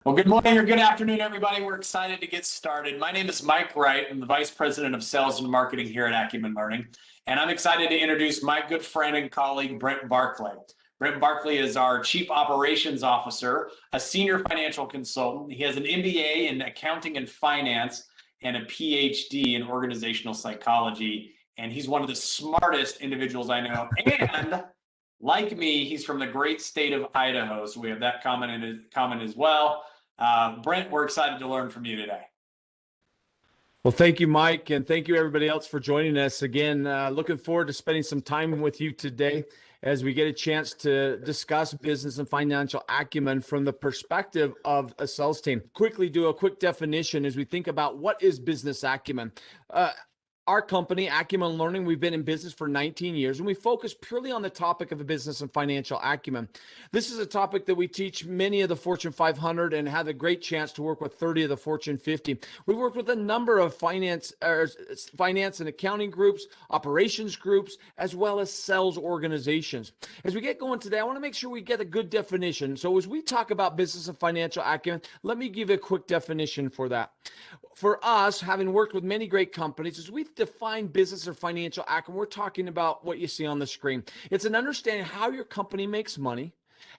Well, good morning or good afternoon, everybody. We're excited to get started. My name is Mike Wright. I'm the Vice President of Sales and Marketing here at Acumen Learning, and I'm excited to introduce my good friend and colleague, Brent Barclay. Brent Barclay is our Chief Operations Officer, a senior financial consultant. He has an MBA in accounting and finance and a PhD in organizational psychology, and he's one of the smartest individuals I know. And like me, he's from the great state of Idaho, so we have that common as well. Brent, we're excited to learn from you today. Well, thank you, Mike, and thank you everybody else for joining us again. Looking forward to spending some time with you today as we get a chance to discuss business and financial acumen from the perspective of a sales team. Quickly do a quick definition as we think about what is business acumen. Our company, Acumen Learning, we've been in business for 19 years, and we focus purely on the topic of a business and financial acumen. This is a topic that we teach many of the Fortune 500 and have a great chance to work with 30 of the Fortune 50. We work with a number of finance and accounting groups, operations groups, as well as sales organizations. As we get going today, I want to make sure we get a good definition. So as we talk about business and financial acumen, let me give you a quick definition for that. For us, having worked with many great companies, as we define business or financial acumen, we're talking about what you see on the screen. It's an understanding how your company makes money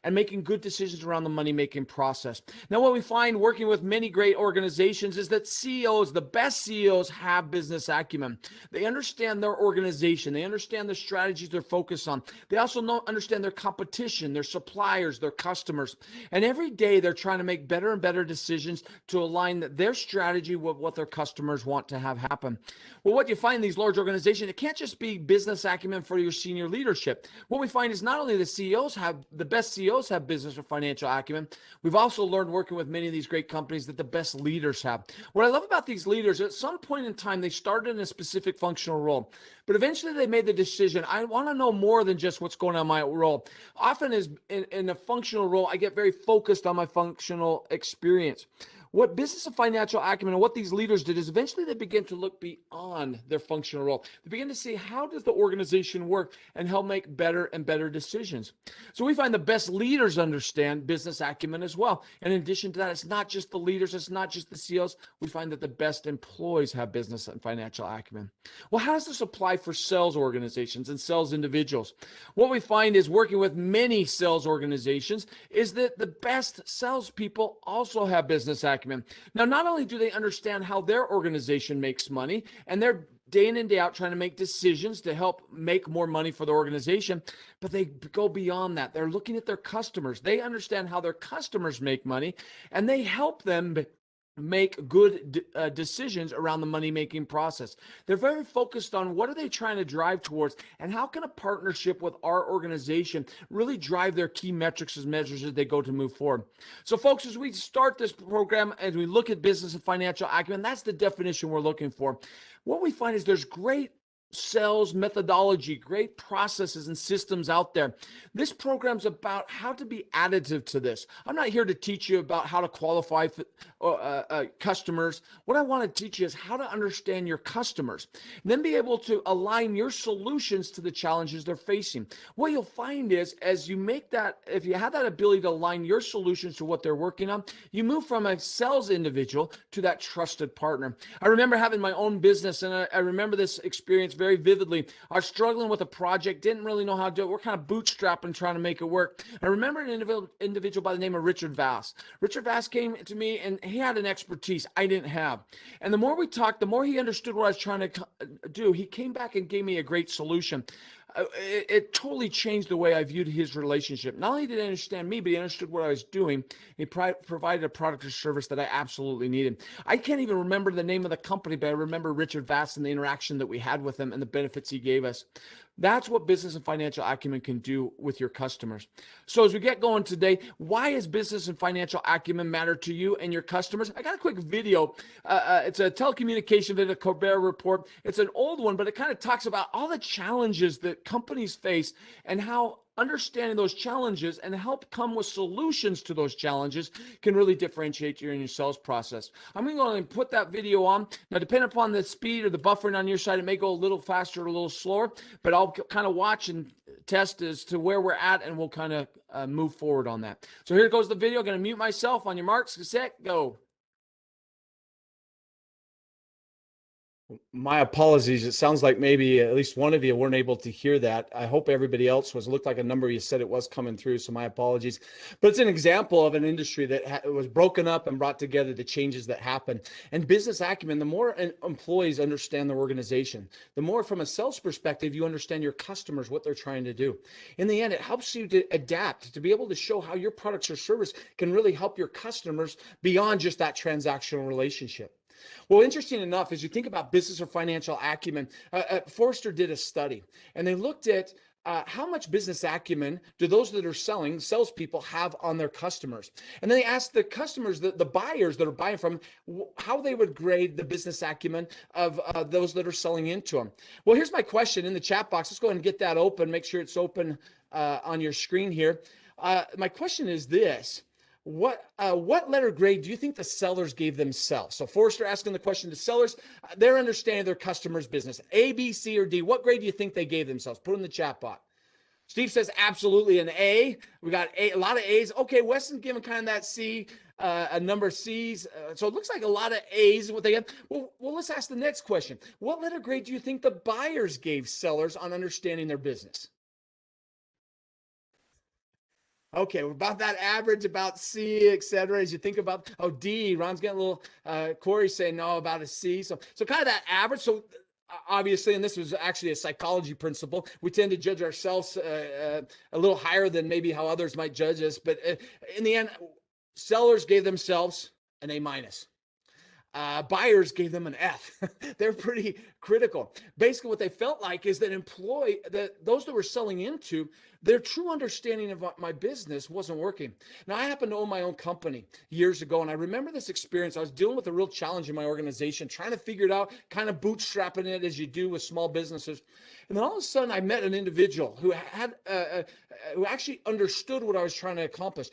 and making good decisions around the money-making process. Now, what we find working with many great organizations is that CEOs, the best CEOs, have business acumen. They understand their organization. They understand the strategies they're focused on. They also understand their competition, their suppliers, their customers. And every day they're trying to make better and better decisions to align their strategy with what their customers want to have happen. Well, what you find in these large organizations, it can't just be business acumen for your senior leadership. What we find is not only the best CEOs have business or financial acumen, we've also learned working with many of these great companies that the best leaders have. What I love about these leaders, at some point in time, they started in a specific functional role, but eventually they made the decision, I want to know more than just what's going on in my role. Often is in a functional role, I get very focused on my functional experience. What business and financial acumen and what these leaders did is eventually they begin to look beyond their functional role. They begin to see how does the organization work and help make better and better decisions. So we find the best leaders understand business acumen as well. And in addition to that, it's not just the leaders, it's not just the CEOs. We find that the best employees have business and financial acumen. Well, how does this apply for sales organizations and sales individuals? What we find is working with many sales organizations is that the best salespeople also have business acumen. Now, not only do they understand how their organization makes money, and they're day in and day out trying to make decisions to help make more money for the organization, but they go beyond that. They're looking at their customers. They understand how their customers make money, and they help them make good decisions around the money-making process. They're very focused on what are they trying to drive towards and how can a partnership with our organization really drive their key metrics as measures as they go to move forward. So folks, as we start this program, as we look at business and financial acumen, that's the definition we're looking for. What we find is there's great sales methodology, great processes and systems out there. This program's about how to be additive to this. I'm not here to teach you about how to qualify customers. What I want to teach you is how to understand your customers, and then be able to align your solutions to the challenges they're facing. What you'll find is as you make that, if you have that ability to align your solutions to what they're working on, you move from a sales individual to that trusted partner. I remember having my own business, and I remember this experience very vividly. I was struggling with a project, didn't really know how to do it. We're kind of bootstrapping, trying to make it work. I remember an individual by the name of Richard Vass. Richard Vass came to me, and he had an expertise I didn't have. And the more we talked, the more he understood what I was trying to do. He came back and gave me a great solution. It totally changed the way I viewed his relationship. Not only did he understand me, but he understood what I was doing. He provided a product or service that I absolutely needed. I can't even remember the name of the company, but I remember Richard Vass and the interaction that we had with him and the benefits he gave us. That's what business and financial acumen can do with your customers. So as we get going today, why is business and financial acumen matter to you and your customers? I got a quick video. It's a telecommunication video, Colbert Report. It's an old one, but it kind of talks about all the challenges that companies face and how understanding those challenges and help come with solutions to those challenges can really differentiate you in your sales process. I'm going to go and put that video on. Now, depending upon the speed or the buffering on your side, it may go a little faster or a little slower, but I'll kind of watch and test as to where we're at, and we'll kind of move forward on that. So here goes the video. I'm going to mute myself. On your marks, set, go. My apologies. It sounds like maybe at least one of you weren't able to hear that. I hope everybody else was. It looked like a number of you said it was coming through, so my apologies. But it's an example of an industry that was broken up and brought together, the changes that happened. And business acumen, the more employees understand their organization, the more from a sales perspective, you understand your customers, what they're trying to do. In the end, it helps you to adapt, to be able to show how your products or service can really help your customers beyond just that transactional relationship. Well, interesting enough, as you think about business or financial acumen, Forrester did a study, and they looked at how much business acumen do those that are selling, salespeople, have on their customers. And then they asked the customers, the buyers that are buying from, how they would grade the business acumen of those that are selling into them. Well, here's my question in the chat box. Let's go ahead and get that open. Make sure it's open on your screen here. My question is this. What letter grade do you think the sellers gave themselves? So Forrester asking the question to sellers, they're understanding their customer's business. A, B, C, or D. What grade do you think they gave themselves? Put in the chat box. Steve says absolutely an A. We got a lot of A's. Okay, Weston's giving kind of that C, a number of C's. So it looks like a lot of A's is what they have. Well, let's ask the next question. What letter grade do you think the buyers gave sellers on understanding their business? Okay, we're about that average, about C, et cetera. As you think about, D, Ron's getting a little, Corey's saying no, about a C. So kind of that average. So obviously, and this was actually a psychology principle, we tend to judge ourselves a little higher than maybe how others might judge us. But in the end, sellers gave themselves an A minus. Buyers gave them an F. They're pretty critical. Basically, what they felt like is that those that were selling into, their true understanding of my business wasn't working. Now, I happen to own my own company years ago, and I remember this experience. I was dealing with a real challenge in my organization, trying to figure it out, kind of bootstrapping it as you do with small businesses. And then all of a sudden, I met an individual who who actually understood what I was trying to accomplish,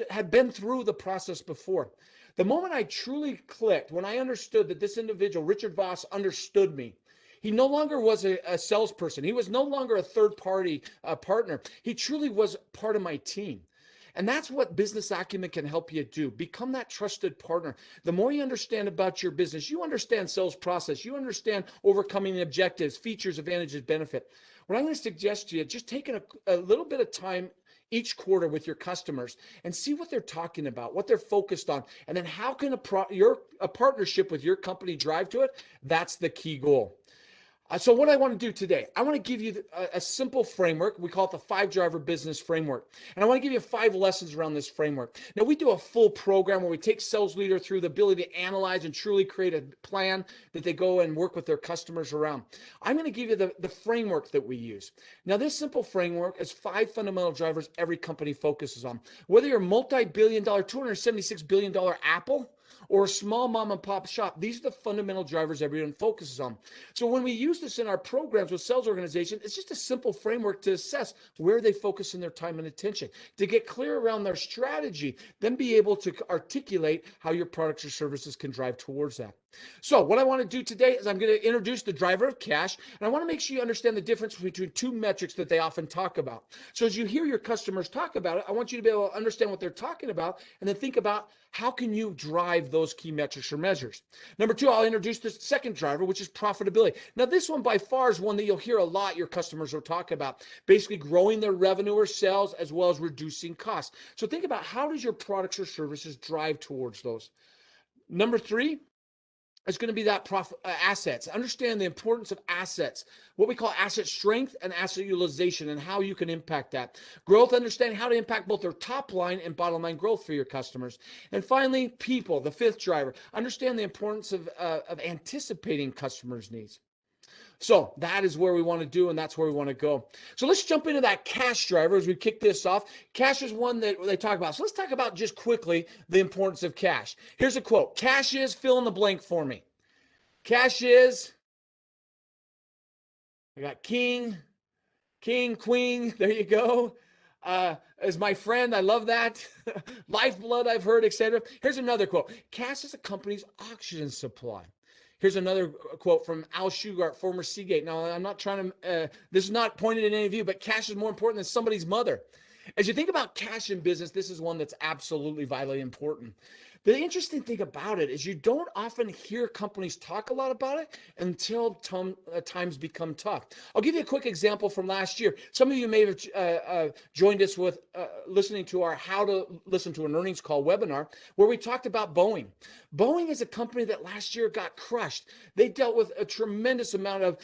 had been through the process before. The moment I truly clicked, when I understood that this individual, Richard Voss, understood me, he no longer was a salesperson. He was no longer a third-party partner. He truly was part of my team. And that's what business acumen can help you do. Become that trusted partner. The more you understand about your business, you understand sales process, you understand overcoming the objectives, features, advantages, benefit. What I'm going to suggest to you, just taking a little bit of time each quarter with your customers and see what they're talking about, what they're focused on, and then how can a partnership with your company drive to it? That's the key goal. So what I want to do today, I want to give you a simple framework. We call it the 5-driver business framework. And I want to give you 5 lessons around this framework. Now, we do a full program where we take sales leader through the ability to analyze and truly create a plan that they go and work with their customers around. I'm going to give you the framework that we use. Now, this simple framework is 5 fundamental drivers every company focuses on. Whether you're a multi-billion-dollar, $276 billion Apple, or a small mom and pop shop, these are the fundamental drivers everyone focuses on. So when we use this in our programs with sales organizations, it's just a simple framework to assess where they focus in their time and attention, to get clear around their strategy, then be able to articulate how your products or services can drive towards that. So what I want to do today is I'm going to introduce the driver of cash, and I want to make sure you understand the difference between 2 metrics that they often talk about. So as you hear your customers talk about it, I want you to be able to understand what they're talking about, and then think about how can you drive those key metrics or measures. Number 2, I'll introduce the second driver, which is profitability. Now, this one by far is one that you'll hear a lot your customers will talk about, basically growing their revenue or sales as well as reducing costs. So think about how does your products or services drive towards those. Number 3, it's going to be that assets. Understand the importance of assets, what we call asset strength and asset utilization, and how you can impact that. Growth, understanding how to impact both their top line and bottom line growth for your customers. And finally, people, the 5th driver. Understand the importance of anticipating customers' needs. So that is where we want to do, and that's where we want to go. So let's jump into that cash driver as we kick this off. Cash is one that they talk about. So let's talk about just quickly the importance of cash. Here's a quote. Cash is, fill in the blank for me. Cash is, I got king, queen, there you go. As my friend, I love that. Lifeblood, I've heard, etc. Here's another quote. Cash is a company's oxygen supply. Here's another quote from Al Shugart, former Seagate. Now, I'm not trying to, this is not pointed at any of you, but cash is more important than somebody's mother. As you think about cash in business, this is one that's absolutely vitally important. The interesting thing about it is you don't often hear companies talk a lot about it until times become tough. I'll give you a quick example from last year. Some of you may have joined us with listening to our How to Listen to an Earnings Call webinar, where we talked about Boeing. Boeing is a company that last year got crushed. They dealt with a tremendous amount of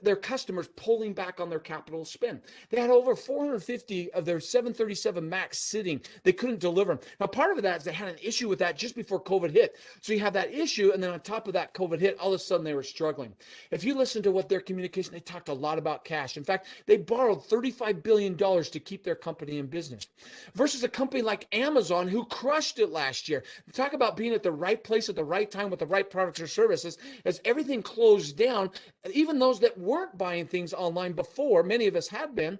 their customers pulling back on their capital spend. They had over 450 of their 737 MAX sitting. They couldn't deliver them. Now, part of that is they had an issue with that just before COVID hit. So you have that issue, and then on top of that, COVID hit, all of a sudden they were struggling. If you listen to what their communication, they talked a lot about cash. In fact, they borrowed $35 billion to keep their company in business. Versus a company like Amazon, who crushed it last year. Talk about being at the right place at the right time with the right products or services. As everything closed down, even those that weren't buying things online before, many of us had been,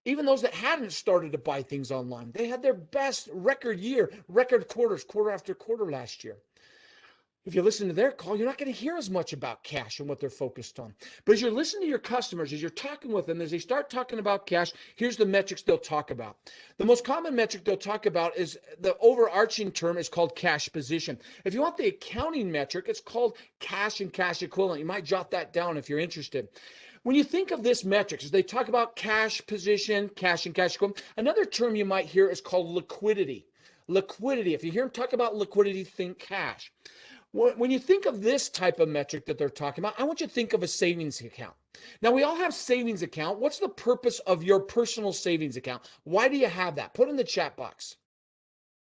even those that hadn't started to buy things online, they had their best record year, record quarters, quarter after quarter last year. If you listen to their call, you're not going to hear as much about cash and what they're focused on. But as you're listening to your customers, as you're talking with them, as they start talking about cash, here's the metrics they'll talk about. The most common metric they'll talk about is the overarching term is called cash position. If you want the accounting metric, it's called cash and cash equivalent. You might jot that down if you're interested. When you think of this metrics, as they talk about cash position, cash and cash equivalent, another term you might hear is called liquidity. Liquidity. If you hear them talk about liquidity, think cash. When you think of this type of metric that they're talking about, I want you to think of a savings account. Now, we all have savings account. What's the purpose of your personal savings account? Why do you have that? Put it in the chat box.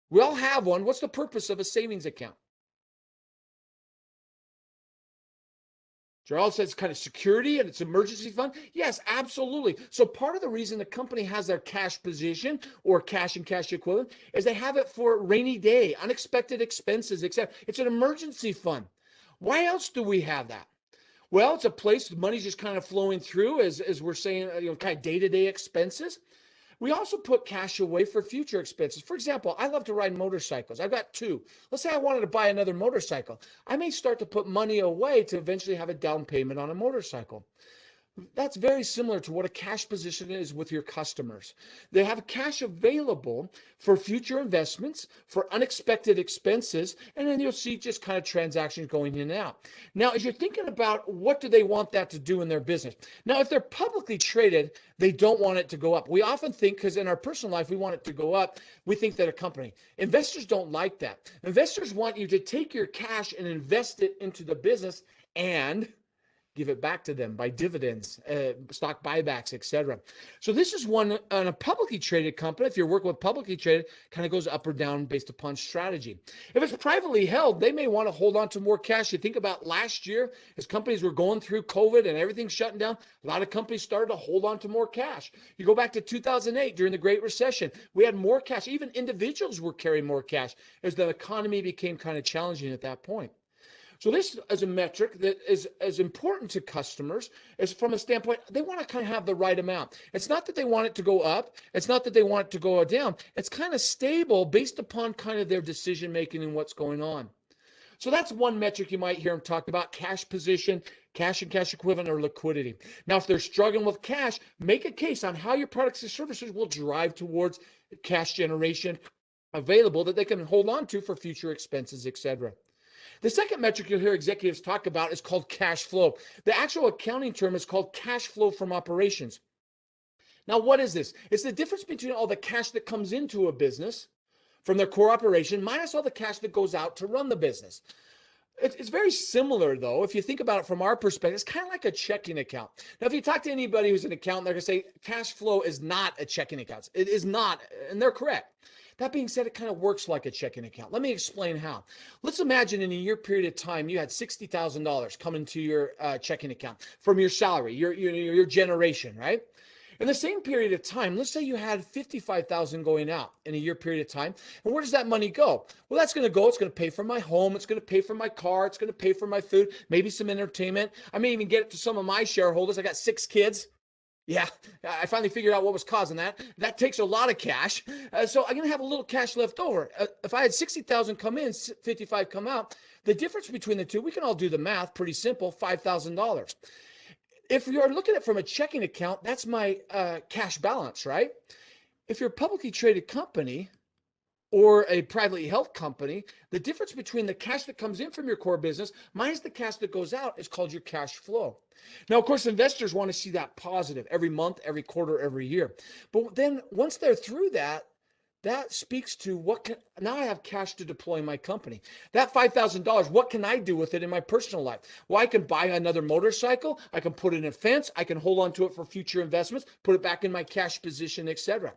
We all have one. What's the purpose of a savings account? Gerald says kind of security and it's emergency fund. Yes, absolutely. So part of the reason the company has their cash position or cash and cash equivalent is they have it for rainy day, unexpected expenses, etc. It's an emergency fund. Why else do we have that? Well, it's a place the money's just kind of flowing through as we're saying, kind of day-to-day expenses. We also put cash away for future expenses. For example, I love to ride motorcycles. I've got two. Let's say I wanted to buy another motorcycle. I may start to put money away to eventually have a down payment on a motorcycle. That's very similar to what a cash position is with your customers. They have cash available for future investments, for unexpected expenses, and then you'll see just kind of transactions going in and out. Now, as you're thinking about what do they want that to do in their business? Now, if they're publicly traded, they don't want it to go up. We often think, because in our personal life, we want it to go up, we think that a company. Investors don't like that. Investors want you to take your cash and invest it into the business and give it back to them by dividends, stock buybacks, etc. So this is one on a publicly traded company. If you're working with publicly traded, kind of goes up or down based upon strategy. If it's privately held, they may want to hold on to more cash. You think about last year, as companies were going through COVID and everything shutting down, a lot of companies started to hold on to more cash. You go back to 2008 during the Great Recession, we had more cash. Even individuals were carrying more cash as the economy became kind of challenging at that point. So this is a metric that is as important to customers as from a standpoint, they want to kind of have the right amount. It's not that they want it to go up. It's not that they want it to go down. It's kind of stable based upon kind of their decision making and what's going on. So that's one metric you might hear them talk about: cash position, cash and cash equivalent, or liquidity. Now, if they're struggling with cash, make a case on how your products and services will drive towards cash generation available that they can hold on to for future expenses, etc. The second metric you'll hear executives talk about is called cash flow. The actual accounting term is called cash flow from operations. Now, what is this? It's the difference between all the cash that comes into a business from their core operation minus all the cash that goes out to run the business. It's very similar, though. If you think about it from our perspective, it's kind of like a checking account. Now, if you talk to anybody who's an accountant, they're going to say cash flow is not a checking account. It is not, and they're correct. That being said, it kind of works like a checking account. Let me explain how. Let's imagine in a year period of time, you had $60,000 come into your checking account from your salary, your generation, right? In the same period of time, let's say you had $55,000 going out in a year period of time. And where does that money go? Well, that's going to go. It's going to pay for my home. It's going to pay for my car. It's going to pay for my food, maybe some entertainment. I may even get it to some of my shareholders. I got 6 kids. Yeah, I finally figured out what was causing that. That takes a lot of cash. So I'm going to have a little cash left over. If I had 60,000 come in, 55 come out, the difference between the two, we can all do the math, pretty simple, $5,000. If you're looking at it from a checking account, that's my cash balance, right? If you're a publicly traded company, or a privately held company, the difference between the cash that comes in from your core business minus the cash that goes out is called your cash flow. Now, of course, investors want to see that positive every month, every quarter, every year. But then once they're through that, that speaks to now I have cash to deploy in my company. That $5,000, what can I do with it in my personal life? Well, I can buy another motorcycle. I can put it in a fence. I can hold on to it for future investments, put it back in my cash position, etc.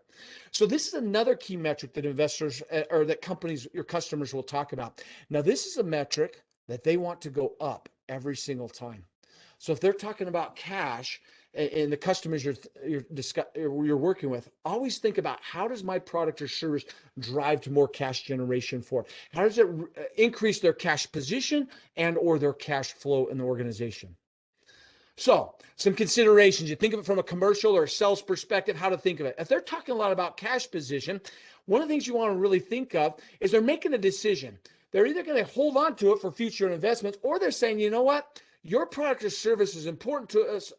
So this is another key metric that investors or that companies, your customers will talk about. Now, this is a metric that they want to go up every single time. So if they're talking about cash, and the customers you're working with, always think about how does my product or service drive to more cash generation for? How does it increase their cash position and or their cash flow in the organization? So some considerations. You think of it from a commercial or a sales perspective, how to think of it. If they're talking a lot about cash position, one of the things you want to really think of is they're making a decision. They're either going to hold on to it for future investments, or they're saying, you know what, your product or service is important to us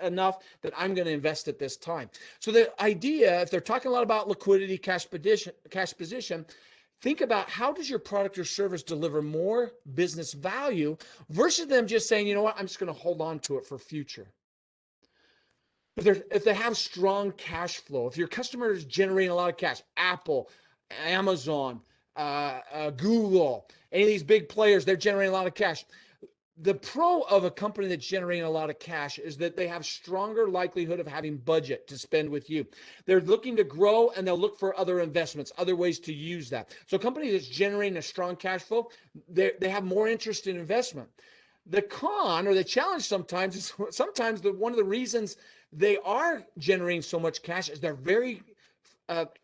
enough that I'm going to invest at this time. So the idea, if they're talking a lot about liquidity, cash position, think about how does your product or service deliver more business value versus them just saying, you know what, I'm just going to hold on to it for future. If they have strong cash flow, if your customer is generating a lot of cash, Apple, Amazon, Google, any of these big players, they're generating a lot of cash. The pro of a company that's generating a lot of cash is that they have stronger likelihood of having budget to spend with you. They're looking to grow and they'll look for other investments, other ways to use that. So a company that's generating a strong cash flow, they have more interest in investment. The con or the challenge sometimes is one of the reasons they are generating so much cash is they're very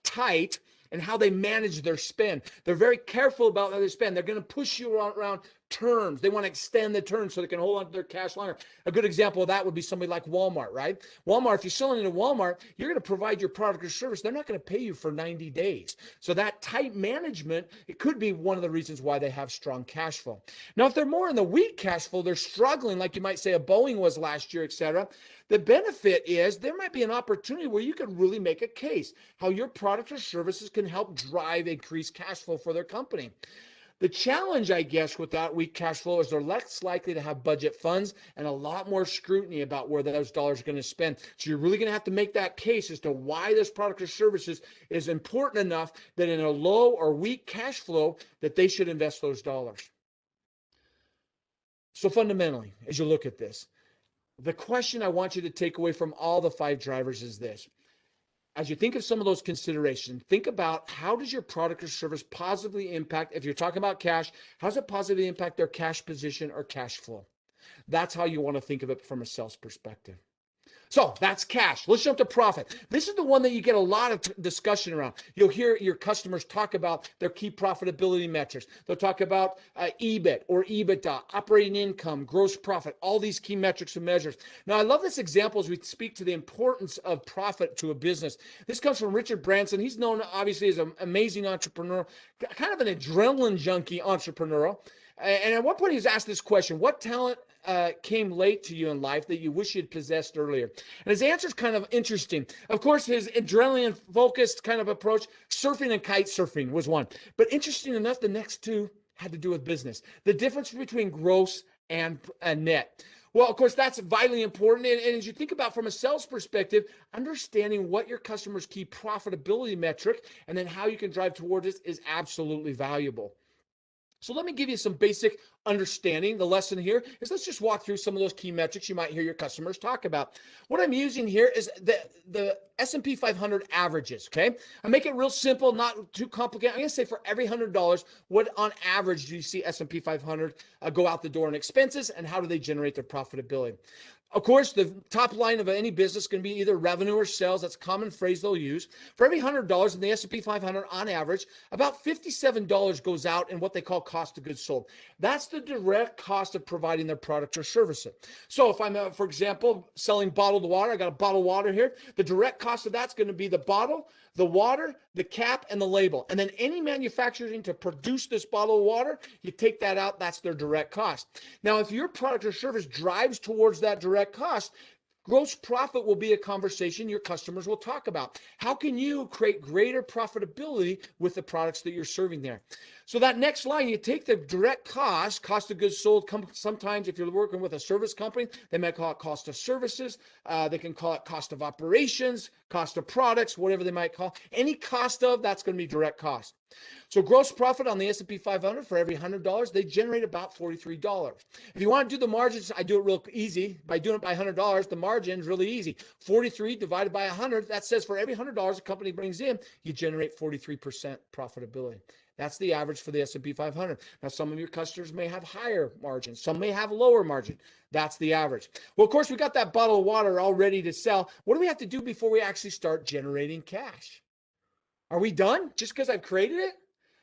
tight in how they manage their spend. They're very careful about how they spend. They're going to push you around terms. They want to extend the terms so they can hold on to their cash longer. A good example of that would be somebody like Walmart, right? Walmart, if you're selling into Walmart, you're going to provide your product or service. They're not going to pay you for 90 days. So that tight management, it could be one of the reasons why they have strong cash flow. Now, if they're more in the weak cash flow, they're struggling, like you might say a Boeing was last year, etc. The benefit is there might be an opportunity where you could really make a case how your product or services can help drive increased cash flow for their company. The challenge, I guess, with that weak cash flow is they're less likely to have budget funds and a lot more scrutiny about where those dollars are going to spend. So you're really going to have to make that case as to why this product or services is important enough that in a low or weak cash flow that they should invest those dollars. So fundamentally, as you look at this, the question I want you to take away from all the 5 drivers is this. As you think of some of those considerations, think about how does your product or service positively impact, if you're talking about cash, how does it positively impact their cash position or cash flow? That's how you want to think of it from a sales perspective. So that's cash. Let's jump to profit. This is the one that you get a lot of discussion around. You'll hear your customers talk about their key profitability metrics. They'll talk about EBIT or Ebitda, operating income, gross profit, all these key metrics and measures. Now, I love this example as we speak to the importance of profit to a business. This comes from Richard Branson. He's known, obviously, as an amazing entrepreneur, kind of an adrenaline junkie entrepreneur. And at one point, he was asked this question: what talent came late to you in life that you wish you'd possessed earlier? And his answer is kind of interesting. Of course, his adrenaline focused kind of approach, surfing and kite surfing was one. But interesting enough, the next 2 had to do with business. The difference between gross and net. Well, of course, that's vitally important. And as you think about from a sales perspective, understanding what your customer's key profitability metric and then how you can drive towards it is absolutely valuable. So let me give you some basic understanding. The lesson here is let's just walk through some of those key metrics you might hear your customers talk about. What I'm using here is the S&P 500 averages, okay? I make it real simple, not too complicated. I'm going to say for every $100, what on average do you see S&P 500 go out the door in expenses, and how do they generate their profitability? Of course, the top line of any business can be either revenue or sales. That's a common phrase they'll use. For every $100 in the S&P 500 on average, about $57 goes out in what they call cost of goods sold. That's the direct cost of providing their product or services. So if I'm, for example, selling bottled water, I got a bottle of water here. The direct cost of that's going to be the bottle, the water, the cap, and the label. And then any manufacturing to produce this bottle of water, you take that out, that's their direct cost. Now, if your product or service drives towards that direct cost, gross profit will be a conversation your customers will talk about. How can you create greater profitability with the products that you're serving there? So that next line, you take the direct cost of goods sold. Sometimes if you're working with a service company, they might call it cost of services. They can call it cost of operations, cost of products, whatever they might call. Any cost of, that's going to be direct cost. So gross profit on the S&P 500 for every $100, they generate about $43. If you want to do the margins, I do it real easy. By doing it by $100, the margin is really easy. 43 divided by 100, that says for every $100 a company brings in, you generate 43% profitability. That's the average for the S&P 500. Now, some of your customers may have higher margins. Some may have lower margin. That's the average. Well, of course, we got that bottle of water all ready to sell. What do we have to do before we actually start generating cash? Are we done just because I've created it?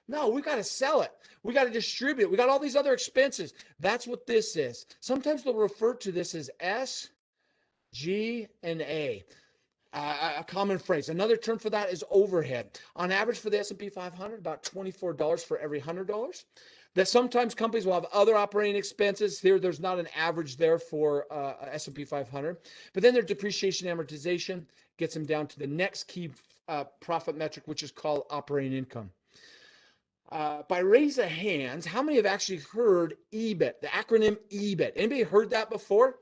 No, we got to sell it. We got to distribute it. We got all these other expenses. That's what this is. Sometimes they'll refer to this as S, G, and A. A common phrase. Another term for that is overhead. On average for the S&P 500, about $24 for every $100. That sometimes companies will have other operating expenses. There's not an average there for S&P 500. But then their depreciation amortization gets them down to the next key profit metric, which is called operating income. By raise of hands, how many have actually heard EBIT, the acronym EBIT? Anybody heard that before?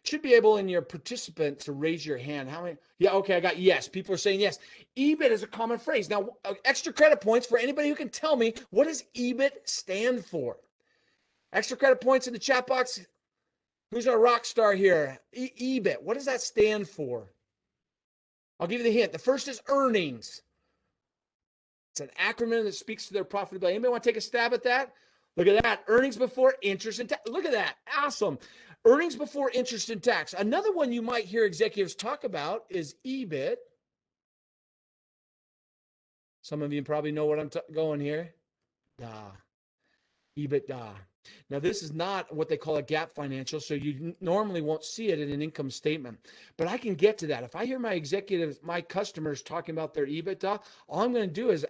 Should be able in your participant to raise your hand. How many? Yeah, okay, I got yes. People are saying yes. EBIT is a common phrase. Now, extra credit points for anybody who can tell me, what does EBIT stand for? Extra credit points in the chat box. Who's our rock star here? EBIT, what does that stand for? I'll give you the hint. The first is earnings. It's an acronym that speaks to their profitability. Anybody want to take a stab at that? Look at that. Earnings before interest and tax. Look at that. Awesome. Earnings before interest and tax. Another one you might hear executives talk about is EBIT. Some of you probably know what I'm going here. Ebitda. Now, this is not what they call a GAAP financial, so you normally won't see it in an income statement. But I can get to that. If I hear my executives, my customers talking about their Ebitda, all I'm going to do is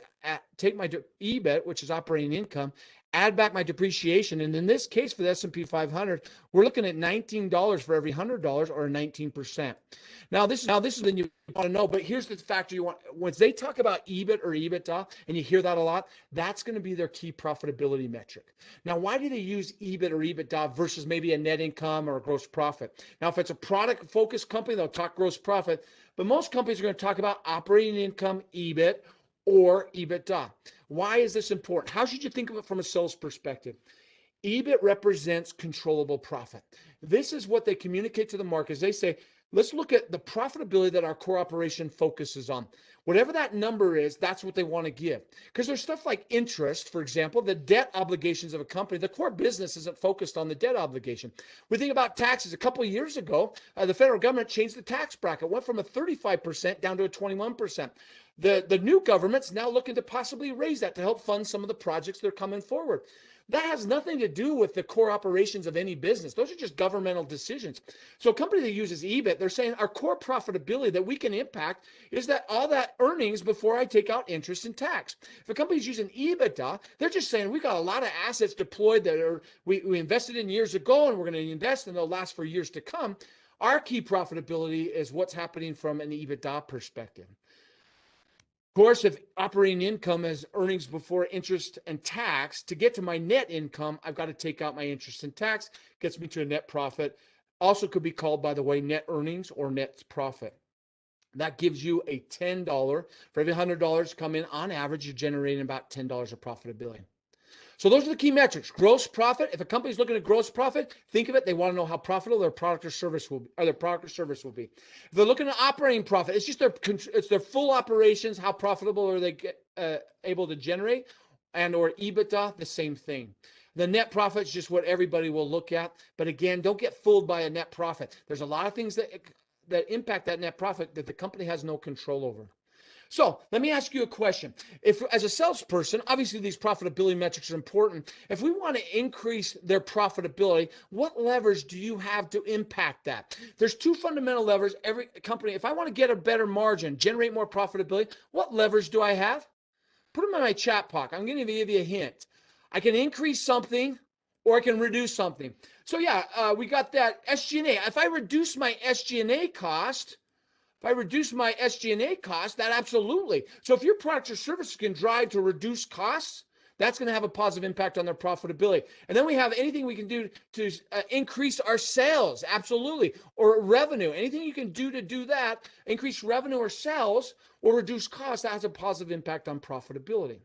take my EBIT, which is operating income, add back my depreciation. And in this case, for the S&P 500, we're looking at $19 for every $100 or 19%. Now, this is when you want to know, but here's the factor you want. Once they talk about EBIT or Ebitda, and you hear that a lot, that's going to be their key profitability metric. Now, why do they use EBIT or Ebitda versus maybe a net income or a gross profit? Now, if it's a product-focused company, they'll talk gross profit, but most companies are going to talk about operating income, EBIT, or Ebitda. Why is this important? How should you think of it from a sales perspective? EBIT represents controllable profit. This is what they communicate to the markets. They say, let's look at the profitability that our core operation focuses on. Whatever that number is, that's what they want to give. Because there's stuff like interest, for example, the debt obligations of a company. The core business isn't focused on the debt obligation. We think about taxes. A couple of years ago, the federal government changed the tax bracket, went from a 35% down to a 21%. The new government's now looking to possibly raise that to help fund some of the projects that are coming forward. That has nothing to do with the core operations of any business. Those are just governmental decisions. So a company that uses EBIT, they're saying our core profitability that we can impact is that all that earnings before I take out interest and tax. If a company's using Ebitda, they're just saying we got a lot of assets deployed that we invested in years ago and we're going to invest and they'll last for years to come. Our key profitability is what's happening from an Ebitda perspective. Of course, if operating income is earnings before interest and tax, to get to my net income, I've got to take out my interest and tax, gets me to a net profit. Also could be called, by the way, net earnings or net profit. That gives you a $10. For every $100 come in, on average, you're generating about $10 of profitability. So those are the key metrics. Gross profit. If a company's looking at gross profit, think of it. They want to know how profitable their product or service will be, If they're looking at operating profit, it's just their full operations. How profitable are they able to generate? And or Ebitda, the same thing. The net profit is just what everybody will look at. But again, don't get fooled by a net profit. There's a lot of things that impact that net profit that the company has no control over. So let me ask you a question. If, as a salesperson, obviously these profitability metrics are important. If we want to increase their profitability, what levers do you have to impact that? There's two fundamental levers. Every company, if I want to get a better margin, generate more profitability, what levers do I have? Put them in my chat box. I'm going to give you a hint. I can increase something or I can reduce something. So yeah, we got that SG&A. If I reduce my SG&A cost, that absolutely. So if your products or services can drive to reduce costs, that's going to have a positive impact on their profitability. And then we have anything we can do to increase our sales, absolutely, or revenue. Anything you can do to do that, increase revenue or sales or reduce costs, that has a positive impact on profitability.